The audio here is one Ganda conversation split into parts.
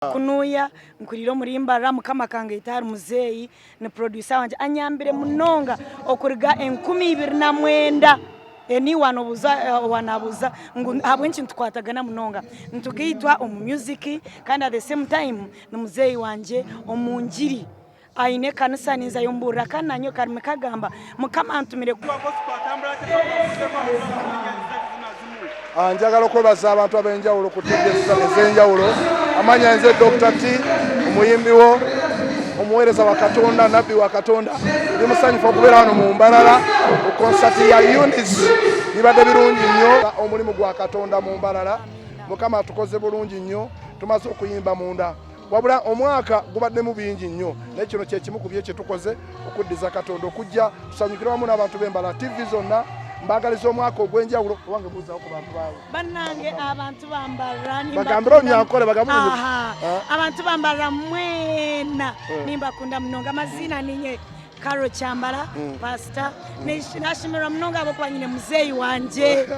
Kunuya nkuriro murimba mukama kange itari muzeyi ni producer wanje anyambire munonga okuriga 2029 eni wanabuza habwenshi ntukwatagana munonga ntugitwa omu music kandi at the same time ni muzeyi wanje omunjiri aine kanisa ninza yombura kananyo karime kagamba mukama antumire njagala okwebaza abantu abenjawulo ku tegesa ezenjawulo amanya nze Dr. T omuyimbi wo omuweereza wa Katonda nabbi wa Katonda ndi musanyufu okubeera wano mu Mbarara ku concert ya Eunice nibadde birungi nnyo omulimu gwa Katonda mu Mbarara mukama tukoze bulungi nnyo tumaze okuyimba munda wabula omwaka gubaddemu bingi nnyo naye kino kye kimu ku bye kye tukoze okuddiza Katonda okujja tusanyukire wamu n'abantu b'Embala TV zonna mbagaliza omwaka ogw'enjawulo owange buuzawo ku bantu baabwe bannange abantu bambala bagambira onyankole bagambira abantu bambala mwena nimbakunda munonga amazina ninye Kyambara pastor nashimira munonga abo kwa nyine muzeyi wanje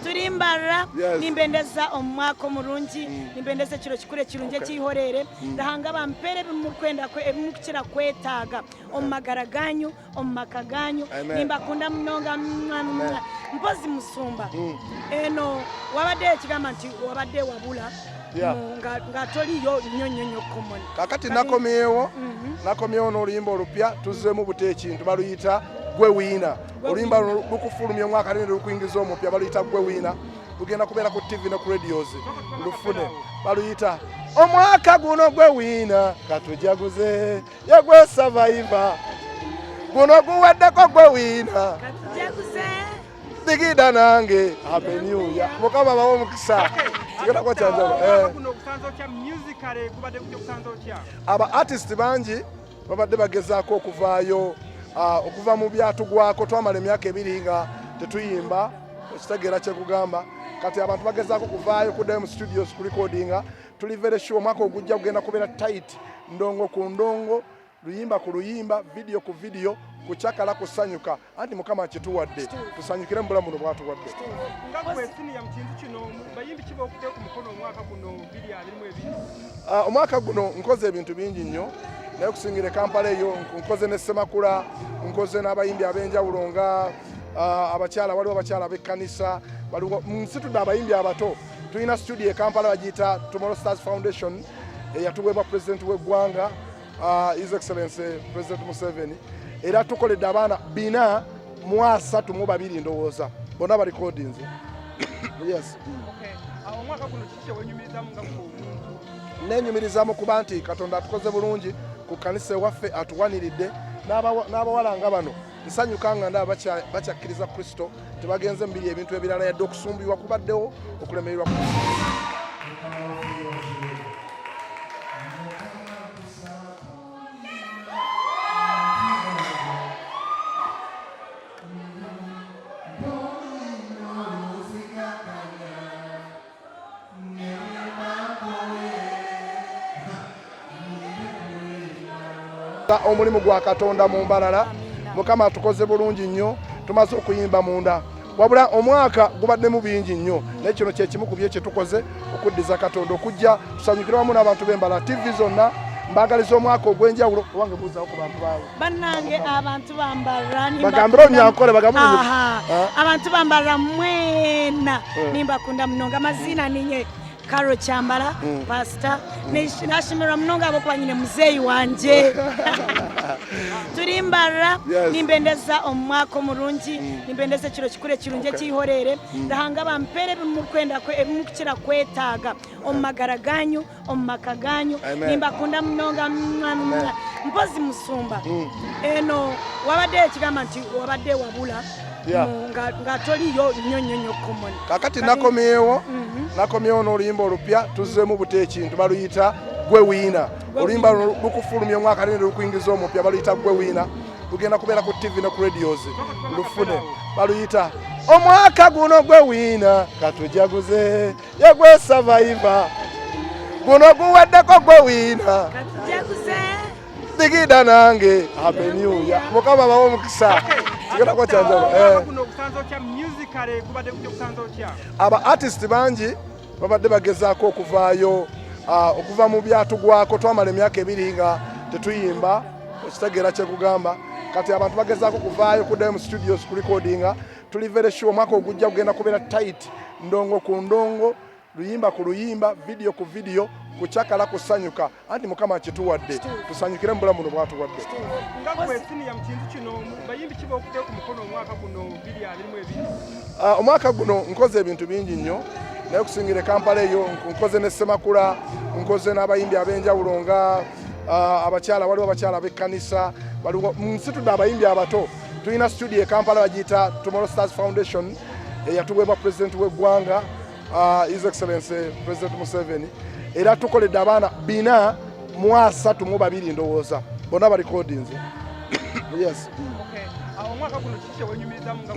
turimbara nimbendeza omwaka omurungi nimbendeza kiro kikure kirunje cyihorere ndahanga bampere bimukwenda mukira kwetaga omagara ganyu omaka ganyu nimbakunda munonga mpozi musumba eno wabade kigamba nti wabade wabula ngatoliyo nyonyonyo common kakati nakomyewo n'oluyimba olupya tuzzemu bute ekintu baluyita gwe wiina oluyimba lukufulumya omwaka nene lukuyingiza omupya baluyita gwe wiina lugenda kubeera ku TV ne ku radios lufune baluyita omwaka guno gwe wiina katujaguze ye gwe survivor guno guweddeko gwe wiina katujaguze digida nange happy new year mukama bawo mukisa kigenda kwa chanjalo kuno kusanzo kya musicale kubadde kujja kusanzo kya aba artist bangi babadde bagezaako okuvaayo okuva mu byatugwako twamala emyaka ebiri nga tetuyimba ekitegeera kye kugamba kati abantu bagezaako okuvaayo kuddayo mu studios ku recordinga tuli very sure omwaka ogujja kugenda kubeera tight ndongo ku ndongo luyimba ku luyimba video ku video kuchakala kusanyuka anti mukama kituwadde tusanyukire mu bulamu bwatuwadde nga kwesini ya mkintu kino bayimbi kiba okute ku mukono omwaka guno 2022 omwaka guno nkoze ebintu bingi nnyo naye okusingira Kampala eyo nkoze ne Semakula nkoze n'abayimbi ab'enjawulo nga waliwo abakyala b'ekkanisa waliwo nsitudde abayimbi abato tulina studio e Kampala bagiyita Tomorrow Stars Foundation eyatuweebwa president w'eggwanga His Excellency President Museveni era tukoledde abaana 432 ndowooza bonna ba recordings yes omwaka guno kiki wenyumirizamu nga omuntu nenyumirizamu kuba nti Katonda atukoze bulungi ku kanisa ewaffe atuwaniridde n'abawala nga bano nsanyuka nga ndaba bakyakkiriza Kristo tebagenze mubiri ebintu ebirala yadde okusumbirwa kubaddewo okulemererwa omulimu gwa Katonda mu Mbarara mukama tukoze bulungi nnyo tumaze okuyimba munda wabula omwaka gubaddemu bingi nnyo naye kino kye kimu ku bye kye tukoze okuddiza Katonda okujja tusanyukire wamu n'abantu b'Embala TV zonna mbagaliza omwaka ogw'enjawulo owange buuzawo ku bantu baabwe bannange abantu bambala bagambira onyankole bagambira abantu bambala mwena nimbakunda munonga amazina ninye Kyambara pastor nashimira munonga abo kwa nyine muzeyi wanje turimbara nimbendeza omwaka omurungi nimbendeza kiro kikure kirunje cyihorere ndahanga bampere bimukwenda mukira kwetaga omagara ganyu omaka ganyu nimbakunda munonga mpozi musumba eno wabade kigamba nti wabade wabula ngatoliyo nyonyonyo common kakati nakomyewo n'oluyimba olupya tuzzemu bute ekintu baluyita gwe wiina oluyimba lukufulumya omwaka nene lukuyingiza omupya baluyita gwe wiina lugenda kubeera ku TV ne ku radios lufune baluyita omwaka guno gwe wiina katujaguze ye gwe survivor guno guweddeko gwe wiina katujaguze digida nange happy new year mukama bawo mukisa kigenda kwa chanjalo kuno kusanzo kya musicale kubadde kujja kusanzo kya aba artist bangi babadde bagezaako okuvaayo okuva mu byatugwako twamala emyaka 2 nga tetuyimba okitegeera kye kugamba kati abantu bagezaako kuvaayo kuddayo mu studios ku recordinga tuli very sure omwaka ogujja kugenda kubeera tight ndongo ku ndongo luyimba ku luyimba video ku video kuchakala kusanyuka anti mukama kituwadde tusanyukire mu bulamu bwatuwadde nga kwesini ya mkintu kino bayimbi kiba okuteeka ku mukono omwaka guno 2022 omwaka guno nkoze ebintu bingi nnyo naye okusingira Kampala eyo nkoze ne Semakula nkoze n'abayimbi ab'enjawulo nga abakyala waliwo abakyala b'ekkanisa waliwo nsitudde abayimbi abato tulina studio e Kampala bagiyita Tomorrow Stars Foundation eyatuweebwa president w'eggwanga His Excellency President Museveni era tukoledde abaana 432 ndowooza bonna ba recordings yes omwaka guno kiki kyewenyumirizamu nga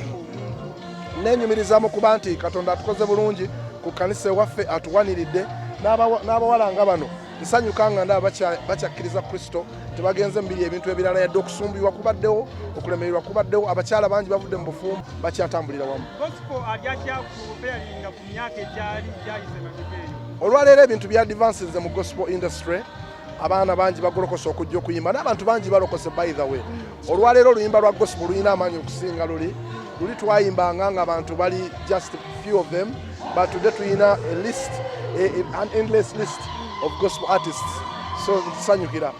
nenyumirizamu kuba nti Katonda atukoze bulungi ku kanisa waffe atuwaniridde n'abawala nga bano nsanyuka nga ndaba bakyakkiriza Kristo tebagenze mbiri ebintu ebirala yadde okusumbirwa kubaddewo okulemererwa kubaddewo abakyala bangi bavudde mu bufumbo bakyatambulira wamu olwaleero ebintu bya advances mu gospel industry abaana bangi bagolokosa okujja okuyimba n'abantu bangi balokose by the way olwaleero oluyimba lwa gospel lulina amaanyi okusinga luli twayimbanga nga abantu bali just few of them but today tulina a list an endless list of gospel artists so nsanyukira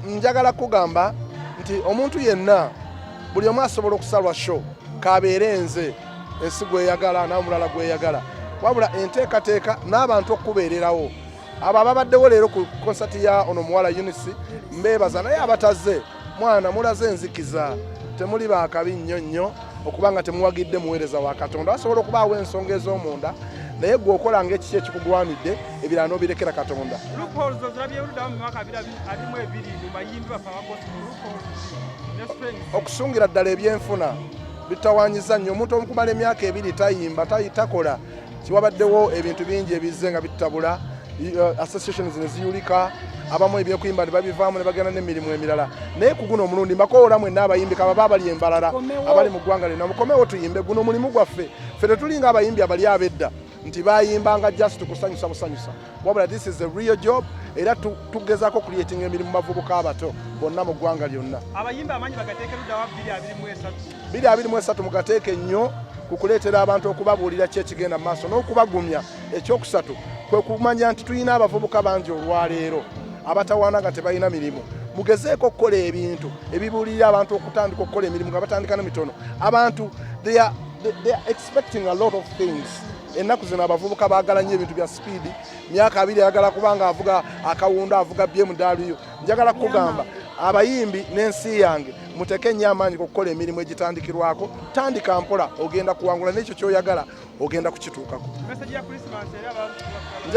njagala kugamba nti omuntu yenna buli omu asobola okusalwa show kabeere nze ensi gweyagala n'omulala gweyagala wabula enteekateeka n'abantu okubeererawo abo ababaddewo leero ku konsati ya ono muwala Eunice mbeebaza naye abataze mwana mulaze enzikiza temuli baakabi nnyo okubanga temuwagidde muweereza wa Katonda asobola okubaawo ensonga ez'omunda naye gwe okola ng'ekiki ekikugwanidde ebirala n'obirekera Katonda okusungira ddala ebyenfuna bitawanyiza nnyo omuntu omukumala emyaka 2 tayimba takola kiwabaddewo ebintu bingi ebizze nga bitabula associations ne ziyulika abamu ebyokuyimba ne babivaamu ne bagenda n'emirimu emirala naye ku guno omulundi mbakoola mwenna abayimbi kaba bali embalala abali mu ggwanga lino mukomewo tuyimbe guno omulimu gwaffe ffe tetulinga abayimbi abali abedda nti bayimbanga just kusanyusa busanyusa wabula this is a real job era tugezaako creating emirimu bavubuka abato bonna mu ggwanga lyonna abayimbi amanyi bagateeke luddawa 2023 mugateeke nnyo kukuleetera abantu okubabuulira ki ekigenda mu maaso n'okubagumya ekyokusatu kwe kumanya nti tulina abavubuka bangi olwaleero abatawaana nga tebalina mirimu mugezeeko okukola ebintu ebibuulirira abantu okutandika okukola emirimu nga batandika n'emitono abantu they are expecting a lot of things ennaku zino abavubuka baagala nnyo ebintu bya speed myaka 2 ayagala kubanga avuga akawunda avuga BMW njagala kugamba abayimbi n'ensi yange muteke nnyo amaanyi okukola emirimu egitandikirwako tandika mpola ogenda kuwangula n'ekyo ky'oyagala ogenda kukituukako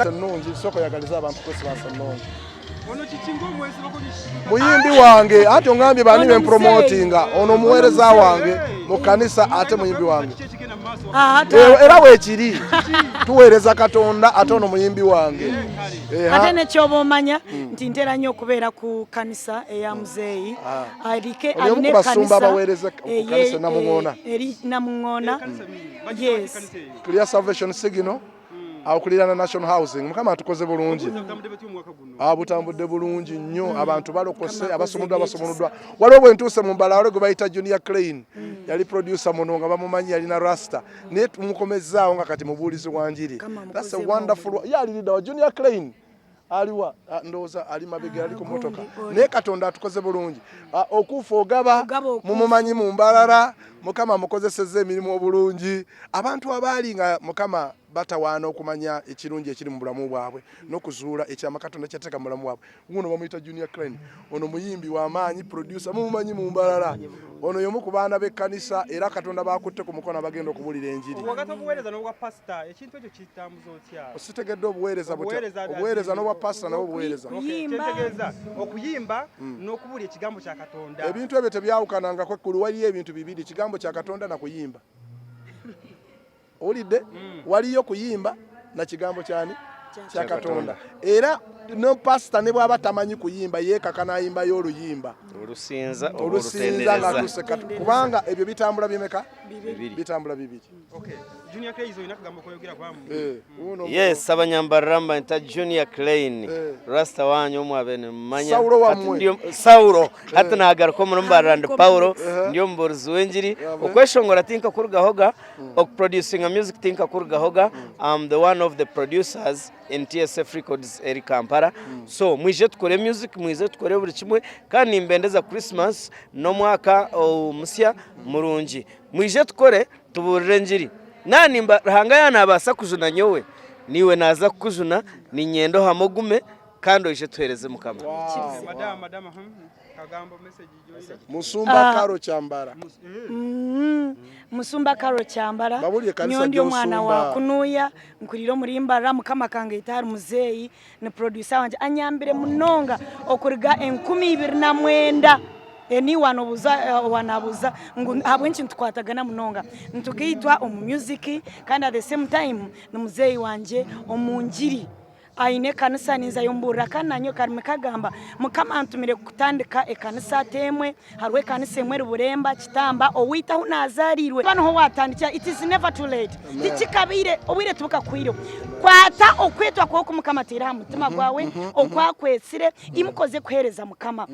ennungi sooka oyagaliza abantu Christmas ennungi muyimbi wange ate ongambye bani bempromotinga ono muweereza wange mu kanisa ate muyimbi wange era weekiri tuweereza Katonda ate ono muyimbi wange ate nekyoba omanya nti ntera nnyo okubeera ku kanisa eya muzeeyi alina ekkanisa abaweereza ku kanisa Namuŋŋoona yes tulya Salvation Signal akulirana National Housing mukama atukoze bulungi abutambudde bulungi nnyo abantu balokose abasomoddwa waliwo bwe ntuuse mu mbala wale gwe bayita Junior Crane yali producer muno nga bamumanyi yalina rasta naye tumukomezzaawo nga kati mubuulizi wa njiri that's a wonderful yali leader wa Junior Crane aliwa ndowooza ali mabega ali ku motoka naye Katonda atukoze bulungi okufa ogaba mumumanyi mu mbalala mukama mukozesezza emirimu obulungi abantu abaali nga mukama batawaana okumanya ekirungi ekiri mu bulamu bwabwe n'okuzuula ekyama Katonda kyateeka mu bulamu bwabwe guno bamuyita Junior Crane ono muyimbi w'amaanyi producer mumumanyi mu mbalala ono y'omu ku baana b'ekkanisa era Katonda baakutte ku mukono abagenda okubuulira enjiri ositegedde obuweereza obuweereza n'obwa pasita nabwo buweereza okuyimba n'okubuulira ekigambo kya Katonda ebintu ebyo tebyawukananga kwekkulu waliyo ebintu bibiri kigambo kya Katonda na kuyimba olidde waliyo kuyimba na kigambo kyani kya Katonda era no pastor ne bwaba tamanyi kuyimba yeekaka n'ayimba y'oluyimba olusinza nga tuseka kubanga ebyo bitambula bimeka bitambula bibiri. Okay, Junior Keizo inakagamba koyogera kwamu. Yes, abanyambaramba nta Junior Klein rasta wanyu omwabene manya Saulo wamwe Saulo hata nagaruka mu mbaranda Paulo ndiyo mboruzi wenjiri okweshongora tinka kurugahoga ok producing a music tinka kurugahoga. I'm the one of the producers in TSF Records eri Kampala. So mwije tukore music, mwije tukore buri kimwe kandi mbendeza Christmas no mwaka musya murungi. Mwije tukore tuburire njiri nani hanga yana abasa kujuna nyowe niwe naza kujuna ni nyendo hamogume kandi oje tuhereze mukama. Madam kagamba message joyira Musumba Karo Kyambara Musumba Karo Kyambara nyondo mwana wa kunuya nkuriro murimba mukama kange itari muzeyi ne producer wanje anyambire munonga okuriga 2029 eni wanabuza ngo habwenshi ntwatagana munonga ntugitwa music kandi at the same time no muzeyi wanje omunjiri aine kanisa ninza yombura kananyo karime kagamba mukama antumire kutandika ekanisa temwe harwe kanisa emwe ruburemba kitamba owita unazarirwe bano ho watandikira it is never too late tikikabire obwire tubuka kwiro kwata okwetwa ko kumukamatira mutima gwawe okwakwesire imukoze kuhereza mukama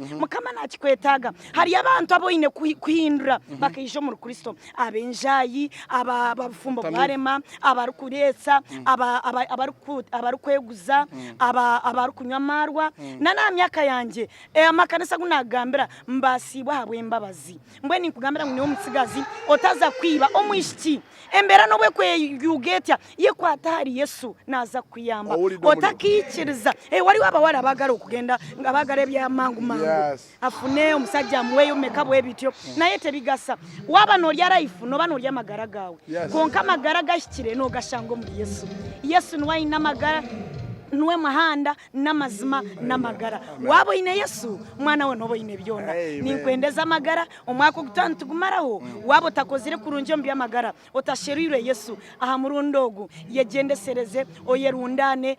nakikwetaga hari abantu aboine kuhindura bakisho mu Kristo abenjayi abafumbo barema abarukuretsa abarukweguza abarukunywa marwa nana myaka yanje amakanisa kunagambira mbasibwa habwe mbabazi mbwe ni kugambira ngo niwo musigazi otaza kwiba omwishiki embera nobwe kwe yugetya ye kwatari Yesu naza kuyamba otakikiriza wali waba wali abagara okugenda ngabagara byamangu afune omusajja mweyo mekabwe bityo naye tebigasa waba no lya life no bano lya magara gawe konka magara gashikire no gashango muri Yesu nwayi namagara nuwe mahanda namazima namagara wabo ine Yesu mwana we nobo ine byona ninkwendeza magara omwako gutantu gumaraho wabo takozire kurunje mbi amagara otashirire Yesu aha murundogu yegendesereze oyerundane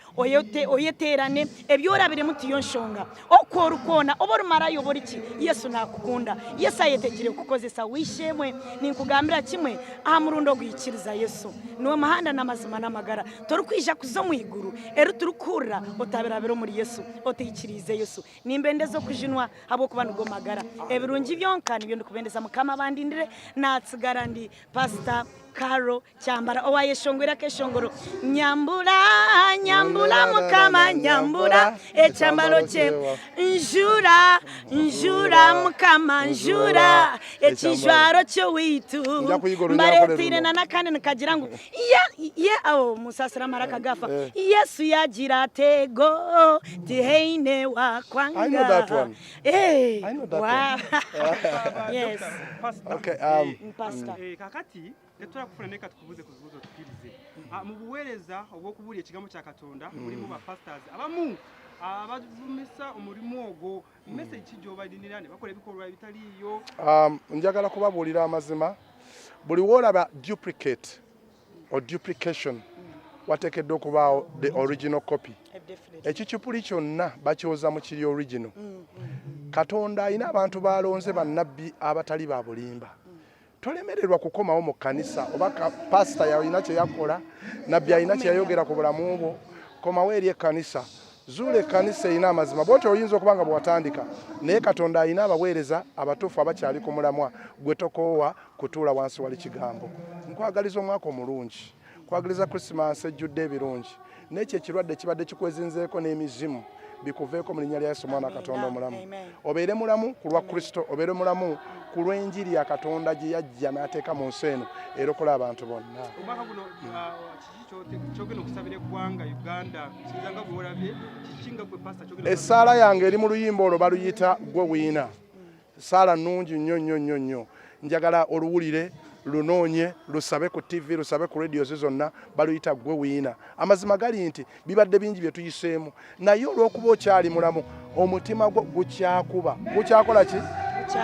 oyeterane ebyora bire muti yonshonga okorukona oborumarayo boriki Yesu nakukunda Yesu ayetegire kukozesa wishemwe ninkugambira kimwe aha murundogu yikiriza Yesu nuwe mahanda namazima namagara torukwija kuzo mwiguru kura otabirabero muri Yesu oteyikirize Yesu nimbendezo kujinwa habo kubana magara ebirungi byonkani byo ndikubendeza mukama bandindire natsigara ndi Pastor Karo Kyambara owayeshongwera keshongoro nyambura mukama nyambura ekyambalo kye njura mukama njura ekijwaro cyo witu mbaretire nanakane nkagirango musasira maraka gafa Yesu yagira tego tiheine wa kwanga. I know that one. I know that one. Yes. Okay, Pastor. Kakati netura kufuna neka tukubuze kuzuzo tukirize. Mu buwereza obwo kuburi ekigambo kya Katonda muri mu ba pastors abamu abavumisa umurimo ogwo message kijoba dinirane bakore bikorwa bitaliyo. Njagala kubabulira amazima buli wolaba duplicate or duplication watekedde okubaawo the original copy. Ekikipuli kyonna bakyoza mu kiri original. Katonda alina abantu balonze bannabbi abatali ba bulimba. Tolemererwa kukomawo mu kanisa oba pastor yalina kye yakola nabbi alina kye yayogera ku bulamu bwo komawo eri ekkanisa zule kanisa ina amazima bote oyinza okubanga bwatandika naye Katonda alina abaweereza abatuufu abakyali ku mulamwa gwe tokoowa kutuula wansi wali kigambo. Nkwagaliza omwaka omulungi kwagaliza Christmas ejjudde ebirungi n'ekyo ekirwadde kibadde kikwezinzeeko n'emizimu bikuveeko mu linnya lya Yesu mwana Katonda omulamu. Obeere mulamu ku lwa Kristo, obeere mulamu ku lw'enjiri ya Katonda gye yajja n'ateeka mu nsi eno erokola abantu bonna. Omwaka guno kyogenda okusabira eggwanga Uganda kizanga bwolabye kikinga gwe pastor kyogenda. Essaala yange eri mu luyimba olwo baluyita gwe wiina. Saala nnungi nnyo. Njagala oluwulire lunoonye lusabe ku TV lusabe ku radio zonna baluyita gwe wiina. Amazima gali nti bibadde bingi bye tuyiseemu naye olw'okuba okyali mulamu omutima gwo gukyakuba gukyakola ki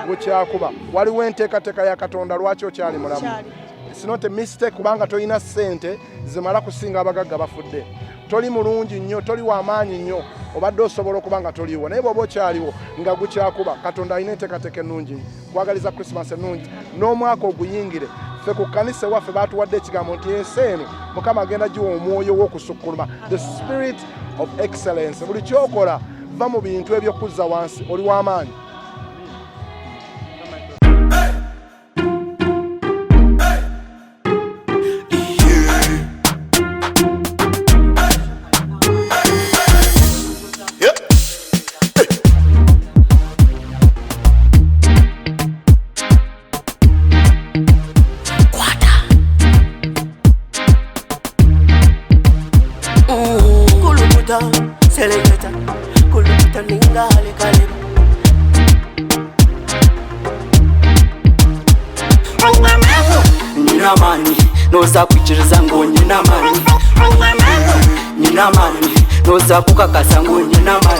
gukyakuba waliwo enteekateeka ya Katonda lwaki okyali mulamu. It's not a mistake kubanga tolina ssente zimala kusinga abagagga bafudde. Toli mulungi nnyo, toli w'amaanyi nnyo obadde osobola okuba nga toliiwo naye bw'oba okyaliwo nga gukyakuba Katonda alina enteekateeka ennungi kwagaliza Christmas ennungi n'omwaka oguyingire ffe ku kkanisa waffe baatuwadde ekigambo nti ensi eno Mukama agenda giwa omwoyo w'okusukkuluma the spirit of excellence buli kyokola va mu bintu ebyokuzza wansi oli w'amaanyi. Selecta, kuluta ningale kale. Nina mani, noza kuchiriza ngo nina mani. Nina mani, noza kukakasa ngo nina mani.